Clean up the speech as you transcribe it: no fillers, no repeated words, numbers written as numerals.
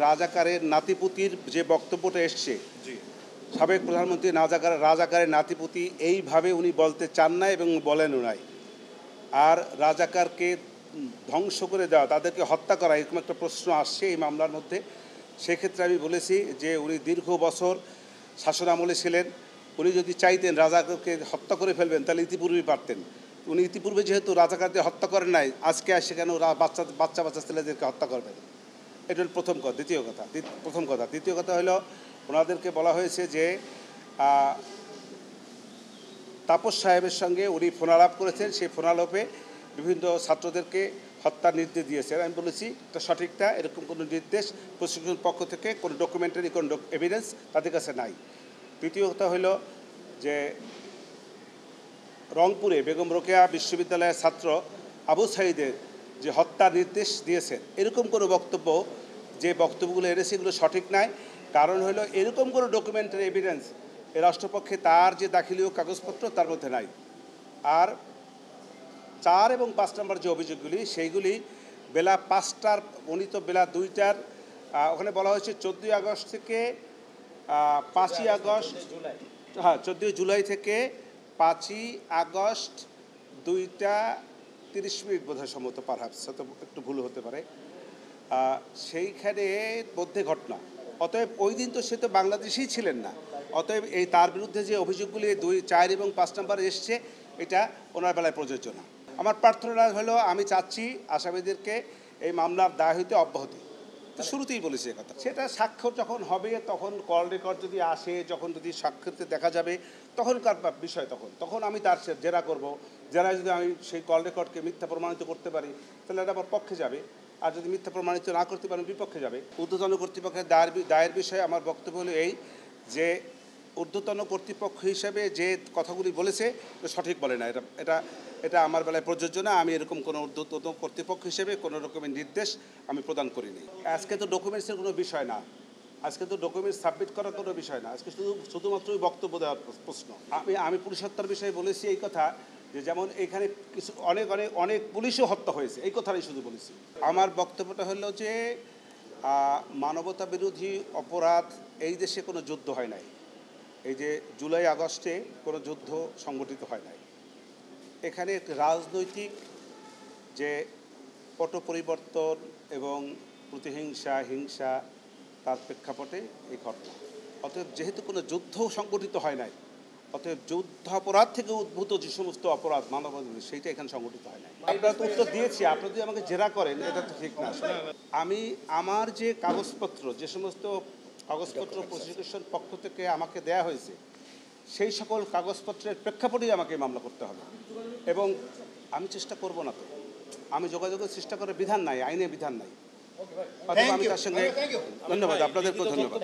রাজাকারের নাতিপুতির যে বক্তব্যটা এসছে, সাবেক প্রধানমন্ত্রী রাজাকারের নাতিপুতি এইভাবে উনি বলতে চান না এবং বলেনও নাই। আর রাজাকারকে ধ্বংস করে দেওয়া, তাদেরকে হত্যা করা, এরকম একটা প্রশ্ন আসছে এই মামলার মধ্যে। সেক্ষেত্রে আমি বলেছি যে উনি দীর্ঘ বছর শাসনামলে ছিলেন। উনি যদি চাইতেন রাজাকারকে হত্যা করে ফেলবেন তাহলে ইতিপূর্বেই পারতেন। উনি ইতিপূর্বে যেহেতু রাজাকারদের হত্যা করেন নাই, আজকে আসে কেন বাচ্চা ছেলেদেরকে হত্যা করবেন? এটা হল প্রথম কথা। দ্বিতীয় কথা হলো ওনাদেরকে বলা হয়েছে যে তাপস সাহেবের সঙ্গে উনি ফোনালাপ করেছেন, সেই ফোনালাপে বিভিন্ন ছাত্রদেরকে হত্যার নির্দেশ দিয়েছেন। আমি বলেছি এটা সঠিকটা, এরকম কোনো নির্দেশ প্রশাসনের পক্ষ থেকে কোনো ডকুমেন্টারি কোনো এভিডেন্স তাদের কাছে নাই। তৃতীয় কথা হলো যে রংপুরে বেগম রোকেয়া বিশ্ববিদ্যালয়ের ছাত্র আবু সাঈদের যে হত্যার নির্দেশ দিয়েছেন, এরকম কোনো বক্তব্য, যে বক্তব্যগুলো এনেছে এগুলো সঠিক নয়। কারণ হলো এরকম কোনো ডকুমেন্টারি এভিডেন্স এ রাষ্ট্রপক্ষে তার যে দাখিলীয় কাগজপত্র তার মধ্যে নাই। আর 4 এবং 5 নম্বর যে অভিযোগগুলি, সেইগুলি বেলা 5টার, উনি তো বেলা 2টার, ওখানে বলা হয়েছে 14ই আগস্ট থেকে 5ই আগস্ট, 14 জুলাই থেকে 5ই আগস্ট 2টা 30 মিনিট বোধহয় সম্ভবত, পারহাপস, হয়তো একটু ভুল হতে পারে, সেইখানে মধ্যে ঘটনা। অতএব ওই দিন তো সে তো বাংলাদেশেই ছিলেন না। অতএব এই তার বিরুদ্ধে যে অভিযোগগুলি 2, 4 এবং 5 নম্বরে এসছে, এটা ওনার বেলায় প্রযোজ্য না। আমার প্রার্থনা হলো, আমি চাচ্ছি আসামিদেরকে এই মামলার দায় হইতে অব্যাহতি। তো শুরুতেই বলেছি কথা, সেটা স্বাক্ষর যখন হবে, তখন কল রেকর্ড যদি আসে, যখন যদি স্বাক্ষরতে দেখা যাবে, তখনকার বিষয়, তখন আমি তার জেরা করব। জেরা যদি আমি সেই কল রেকর্ডকে মিথ্যা প্রমাণিত করতে পারি, তাহলে এটা আমার পক্ষে যাবে। আর যদি মিথ্যা প্রমাণিত না করতে পারেন, বিপক্ষে যাবে। ঊর্ধ্বতন কর্তৃপক্ষের দায়ের বিষয়ে আমার বক্তব্য হলো এই যে ঊর্ধ্বতন কর্তৃপক্ষ হিসেবে যে কথাগুলি বলেছে সঠিক বলে না। এটা আমার বেলায় প্রযোজ্য না। আমি এরকম কোনো ঊর্ধ্বতন কর্তৃপক্ষ হিসেবে কোনো রকমের নির্দেশ আমি প্রদান করিনি। আজকে তো ডকুমেন্টসের কোনো বিষয় না, আজকে তো ডকুমেন্টস সাবমিট করার কোনো বিষয় না, আজকে শুধুমাত্রই বক্তব্য দেওয়ার প্রশ্ন। আমি পুলিশ হত্যার বিষয়ে বলেছি এই কথা, যে যেমন এখানে কিছু অনেক পুলিশও হত্যা হয়েছে, এই কথাটাই শুধু বলেছি। আমার বক্তব্যটা হলো যে মানবতা বিরোধী অপরাধ, এই দেশে কোনো যুদ্ধ হয় নাই। এই যে জুলাই আগস্টে কোনো যুদ্ধ সংগঠিত হয় নাই। এখানে একটি রাজনৈতিক যে পট পরিবর্তন এবং প্রতিহিংসা, হিংসা, তার প্রেক্ষাপটে এই ঘটনা। অতএব যেহেতু কোনো যুদ্ধ সংগঠিত হয় নাই, অতএব যুদ্ধাপরাধ থেকে উদ্ভূত যে সমস্ত অপরাধ মানবাধিকার, সেইটা এখানে সংগঠিত হয় নাই। আপনারা তো উত্তর দিয়েছি, আপনারা যদি আমাকে জেরা করেন, এটা তো ঠিক না। আমি আমার যে কাগজপত্র, যে সমস্ত কাগজপত্র প্রসিকিউশন পক্ষ থেকে আমাকে দেয়া হয়েছে, সেই সকল কাগজপত্রের প্রেক্ষাপটেই আমাকে মামলা করতে হবে। এবং আমি চেষ্টা করব না, তো আমি যোগাযোগের চেষ্টা করার বিধান নাই, আইনে বিধান নাই। আমি তার সঙ্গে ধন্যবাদ, আপনাদেরকেও ধন্যবাদ।